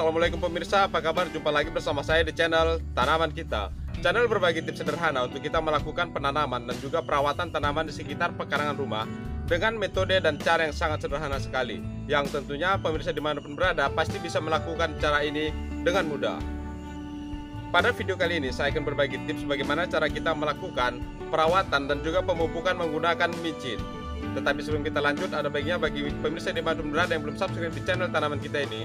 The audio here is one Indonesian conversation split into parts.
Assalamualaikum pemirsa, apa kabar? Jumpa lagi bersama saya di channel Tanaman Kita. Channel berbagi tips sederhana untuk kita melakukan penanaman dan juga perawatan tanaman di sekitar pekarangan rumah dengan metode dan cara yang sangat sederhana sekali, yang tentunya pemirsa dimanapun berada pasti bisa melakukan cara ini dengan mudah. Pada video kali ini saya akan berbagi tips bagaimana cara kita melakukan perawatan dan juga pemupukan menggunakan micin. Tetapi sebelum kita lanjut, ada baiknya bagi pemirsa dimanapun berada yang belum subscribe di channel Tanaman Kita ini,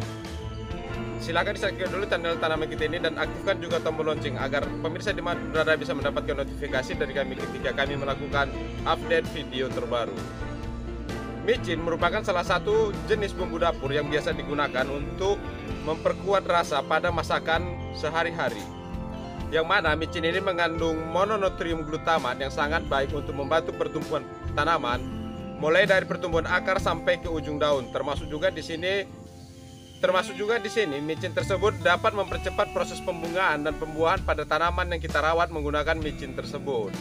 silakan di-subscribe dulu channel Tanaman Kita ini dan aktifkan juga tombol lonceng agar pemirsa dimanapun berada bisa mendapatkan notifikasi dari kami ketika kami melakukan update video terbaru. Micin merupakan salah satu jenis bumbu dapur yang biasa digunakan untuk memperkuat rasa pada masakan sehari-hari. Yang mana micin ini mengandung mononutrium glutamat yang sangat baik untuk membantu pertumbuhan tanaman, mulai dari pertumbuhan akar sampai ke ujung daun. Termasuk juga di sini micin tersebut dapat mempercepat proses pembungaan dan pembuahan pada tanaman yang kita rawat menggunakan micin tersebut.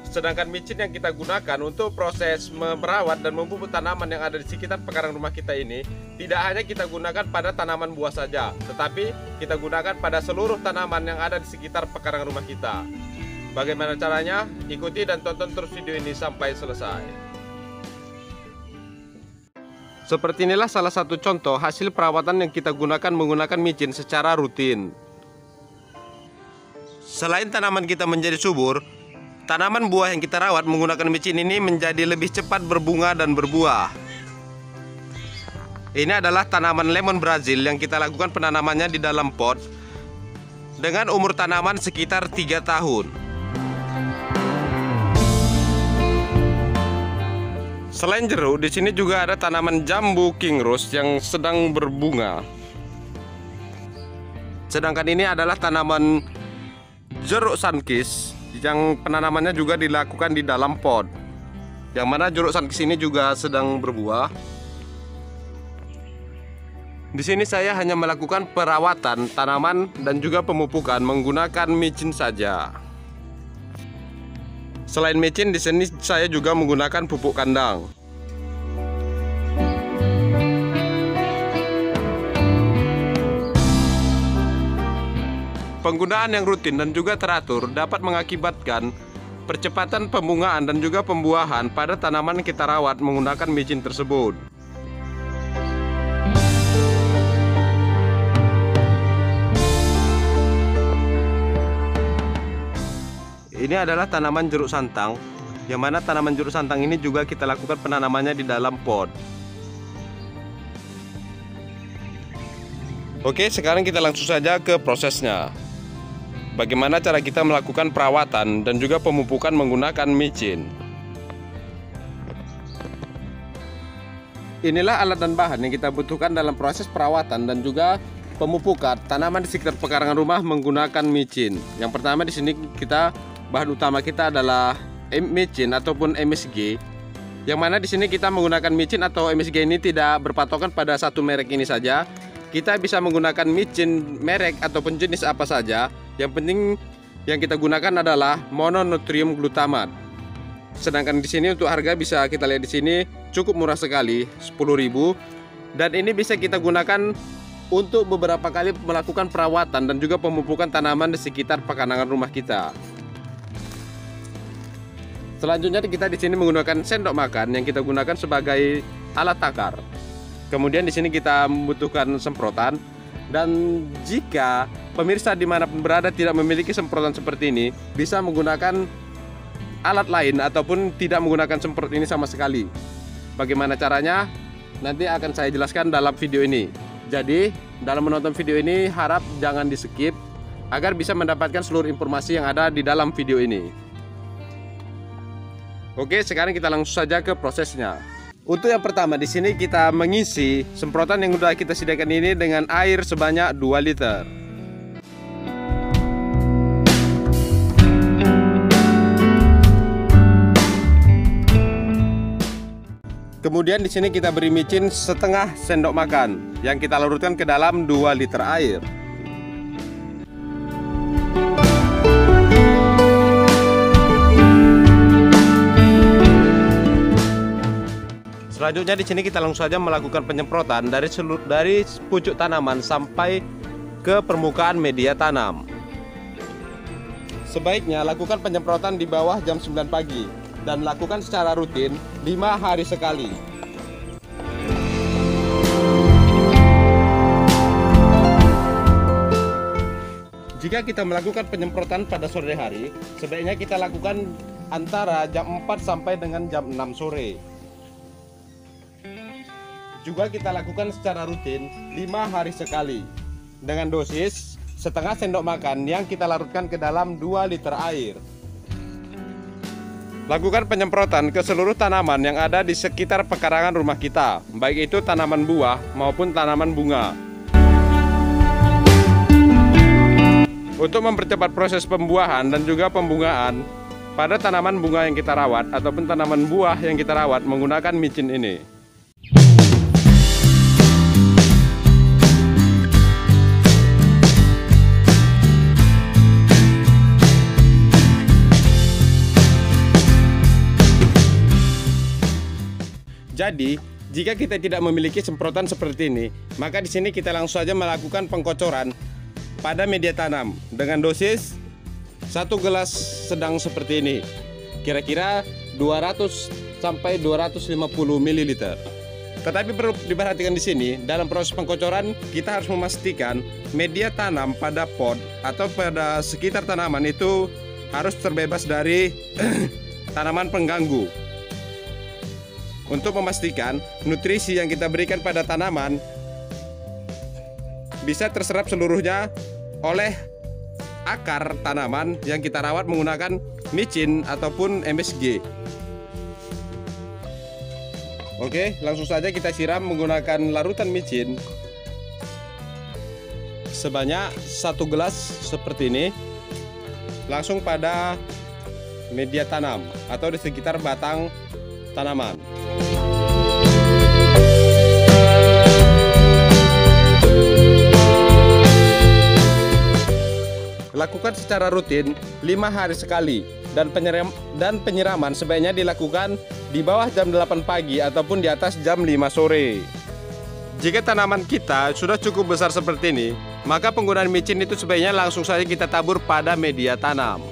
Sedangkan micin yang kita gunakan untuk proses merawat dan memupuk tanaman yang ada di sekitar pekarangan rumah kita ini, tidak hanya kita gunakan pada tanaman buah saja, tetapi kita gunakan pada seluruh tanaman yang ada di sekitar pekarangan rumah kita. Bagaimana caranya? Ikuti dan tonton terus video ini sampai selesai. Seperti inilah salah satu contoh hasil perawatan yang kita gunakan menggunakan micin secara rutin. Selain tanaman kita menjadi subur, tanaman buah yang kita rawat menggunakan micin ini menjadi lebih cepat berbunga dan berbuah. Ini adalah tanaman lemon Brazil yang kita lakukan penanamannya di dalam pot dengan umur tanaman sekitar 3 tahun. Selain jeruk, di sini juga ada tanaman jambu king rose yang sedang berbunga. Sedangkan ini adalah tanaman jeruk sunkist yang penanamannya juga dilakukan di dalam pot. Yang mana jeruk sunkist ini juga sedang berbuah. Di sini saya hanya melakukan perawatan tanaman dan juga pemupukan menggunakan micin saja. Selain micin, di sini saya juga menggunakan pupuk kandang. Penggunaan yang rutin dan juga teratur dapat mengakibatkan percepatan pembungaan dan juga pembuahan pada tanaman yang kita rawat menggunakan micin tersebut. Ini adalah tanaman jeruk santang, yang mana tanaman jeruk santang ini juga kita lakukan penanamannya di dalam pot. Oke, sekarang kita langsung saja ke prosesnya. Bagaimana cara kita melakukan perawatan dan juga pemupukan menggunakan micin. Inilah alat dan bahan yang kita butuhkan dalam proses perawatan dan juga pemupukan tanaman di sekitar pekarangan rumah menggunakan micin. Yang pertama di sini bahan utama kita adalah micin ataupun MSG. Yang mana di sini kita menggunakan micin atau MSG ini tidak berpatokan pada satu merek ini saja. Kita bisa menggunakan micin merek ataupun jenis apa saja. Yang penting yang kita gunakan adalah mononutrium glutamat. Sedangkan di sini untuk harga bisa kita lihat di sini cukup murah sekali, 10.000. Dan ini bisa kita gunakan untuk beberapa kali melakukan perawatan dan juga pemupukan tanaman di sekitar pekarangan rumah kita. Selanjutnya kita di sini menggunakan sendok makan yang kita gunakan sebagai alat takar. Kemudian di sini kita membutuhkan semprotan, dan jika pemirsa dimanapun berada tidak memiliki semprotan seperti ini, bisa menggunakan alat lain ataupun tidak menggunakan semprot ini sama sekali. Bagaimana caranya? Nanti akan saya jelaskan dalam video ini. Jadi dalam menonton video ini harap jangan di skip agar bisa mendapatkan seluruh informasi yang ada di dalam video ini. Oke, sekarang kita langsung saja ke prosesnya. Untuk yang pertama di sini kita mengisi semprotan yang sudah kita sediakan ini dengan air sebanyak 2 liter. Kemudian di sini kita beri micin setengah sendok makan yang kita larutkan ke dalam 2 liter air. Selanjutnya di sini kita langsung saja melakukan penyemprotan dari pucuk tanaman sampai ke permukaan media tanam. Sebaiknya lakukan penyemprotan di bawah jam 9 pagi dan lakukan secara rutin 5 hari sekali. Jika kita melakukan penyemprotan pada sore hari, sebaiknya kita lakukan antara jam 4 sampai dengan jam 6 sore. Juga kita lakukan secara rutin 5 hari sekali dengan dosis setengah sendok makan yang kita larutkan ke dalam 2 liter air. Lakukan penyemprotan ke seluruh tanaman yang ada di sekitar pekarangan rumah kita, baik itu tanaman buah maupun tanaman bunga. Untuk mempercepat proses pembuahan dan juga pembungaan pada tanaman bunga yang kita rawat ataupun tanaman buah yang kita rawat menggunakan micin ini. Jadi, jika kita tidak memiliki semprotan seperti ini, maka di sini kita langsung saja melakukan pengkocoran pada media tanam dengan dosis 1 gelas sedang seperti ini. Kira-kira 200 sampai 250 ml. Tetapi perlu diperhatikan di sini, dalam proses pengkocoran kita harus memastikan media tanam pada pot atau pada sekitar tanaman itu harus terbebas dari tanaman pengganggu. Untuk memastikan nutrisi yang kita berikan pada tanaman bisa terserap seluruhnya oleh akar tanaman yang kita rawat menggunakan micin ataupun MSG. Oke, langsung saja kita siram menggunakan larutan micin sebanyak 1 gelas seperti ini, langsung pada media tanam atau di sekitar batang tanaman. Lakukan secara rutin 5 hari sekali dan penyiraman sebaiknya dilakukan di bawah jam 8 pagi ataupun di atas jam 5 sore. Jika tanaman kita sudah cukup besar seperti ini, maka penggunaan micin itu sebaiknya langsung saja kita tabur pada media tanam.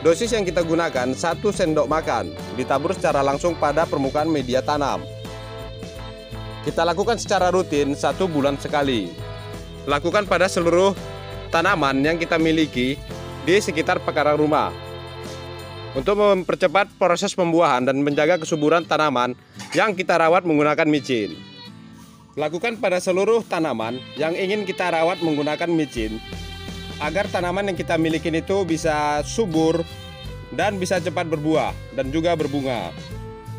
Dosis yang kita gunakan 1 sendok makan, ditabur secara langsung pada permukaan media tanam. Kita lakukan secara rutin 1 bulan sekali. Lakukan pada seluruh tanaman yang kita miliki di sekitar pekarangan rumah untuk mempercepat proses pembuahan dan menjaga kesuburan tanaman yang kita rawat menggunakan micin. Lakukan pada seluruh tanaman yang ingin kita rawat menggunakan micin agar tanaman yang kita miliki itu bisa subur dan bisa cepat berbuah dan juga berbunga.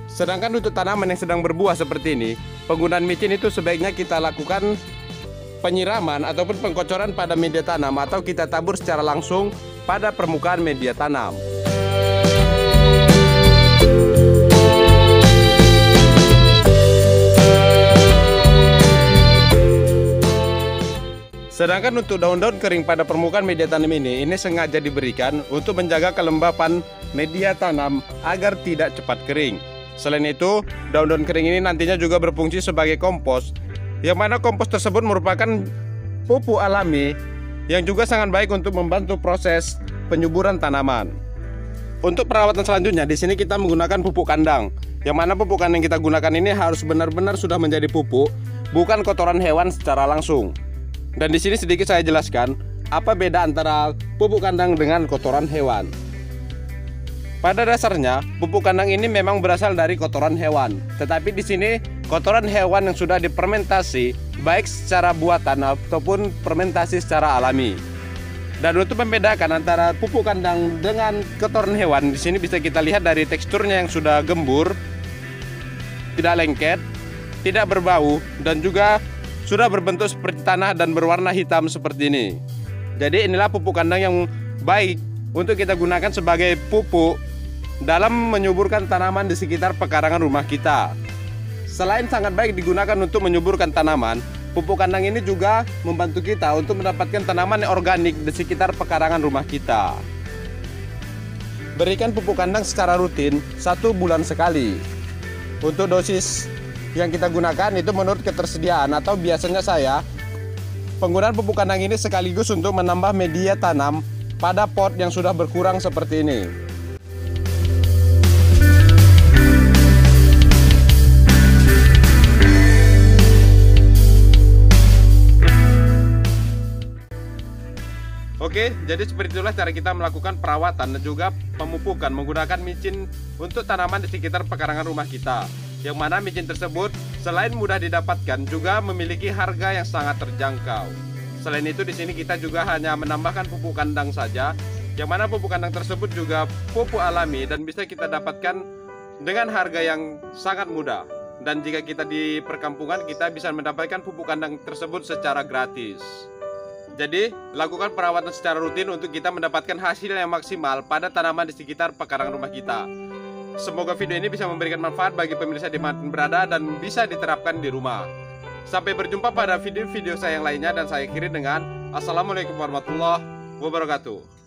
Sedangkan untuk tanaman yang sedang berbuah seperti ini, penggunaan micin itu sebaiknya kita lakukan penyiraman ataupun pengkocoran pada media tanam atau kita tabur secara langsung pada permukaan media tanam. Sedangkan untuk daun-daun kering pada permukaan media tanam ini sengaja diberikan untuk menjaga kelembapan media tanam agar tidak cepat kering. Selain itu, daun-daun kering ini nantinya juga berfungsi sebagai kompos, yang mana kompos tersebut merupakan pupuk alami yang juga sangat baik untuk membantu proses penyuburan tanaman. Untuk perawatan selanjutnya, di sini kita menggunakan pupuk kandang, yang mana pupuk kandang yang kita gunakan ini harus benar-benar sudah menjadi pupuk, bukan kotoran hewan secara langsung. Dan di sini sedikit saya jelaskan apa beda antara pupuk kandang dengan kotoran hewan. Pada dasarnya, pupuk kandang ini memang berasal dari kotoran hewan. Tetapi di sini kotoran hewan yang sudah difermentasi, baik secara buatan ataupun fermentasi secara alami. Dan untuk membedakan antara pupuk kandang dengan kotoran hewan, di sini bisa kita lihat dari teksturnya yang sudah gembur, tidak lengket, tidak berbau, dan juga sudah berbentuk seperti tanah dan berwarna hitam seperti ini. Jadi inilah pupuk kandang yang baik untuk kita gunakan sebagai pupuk dalam menyuburkan tanaman di sekitar pekarangan rumah kita. Selain sangat baik digunakan untuk menyuburkan tanaman, pupuk kandang ini juga membantu kita untuk mendapatkan tanaman yang organik di sekitar pekarangan rumah kita. Berikan pupuk kandang secara rutin 1 bulan sekali. Untuk dosis yang kita gunakan itu menurut ketersediaan, atau biasanya saya penggunaan pupuk kandang ini sekaligus untuk menambah media tanam pada pot yang sudah berkurang seperti ini. Oke, jadi seperti itulah cara kita melakukan perawatan dan juga pemupukan menggunakan micin untuk tanaman di sekitar pekarangan rumah kita. Yang mana micin tersebut selain mudah didapatkan juga memiliki harga yang sangat terjangkau. Selain itu di sini kita juga hanya menambahkan pupuk kandang saja, yang mana pupuk kandang tersebut juga pupuk alami dan bisa kita dapatkan dengan harga yang sangat mudah. Dan jika kita di perkampungan, kita bisa mendapatkan pupuk kandang tersebut secara gratis. Jadi, lakukan perawatan secara rutin untuk kita mendapatkan hasil yang maksimal pada tanaman di sekitar pekarangan rumah kita. Semoga video ini bisa memberikan manfaat bagi pemirsa dimanapun berada dan bisa diterapkan di rumah. Sampai berjumpa pada video-video saya yang lainnya, dan saya akhiri dengan Assalamualaikum warahmatullahi wabarakatuh.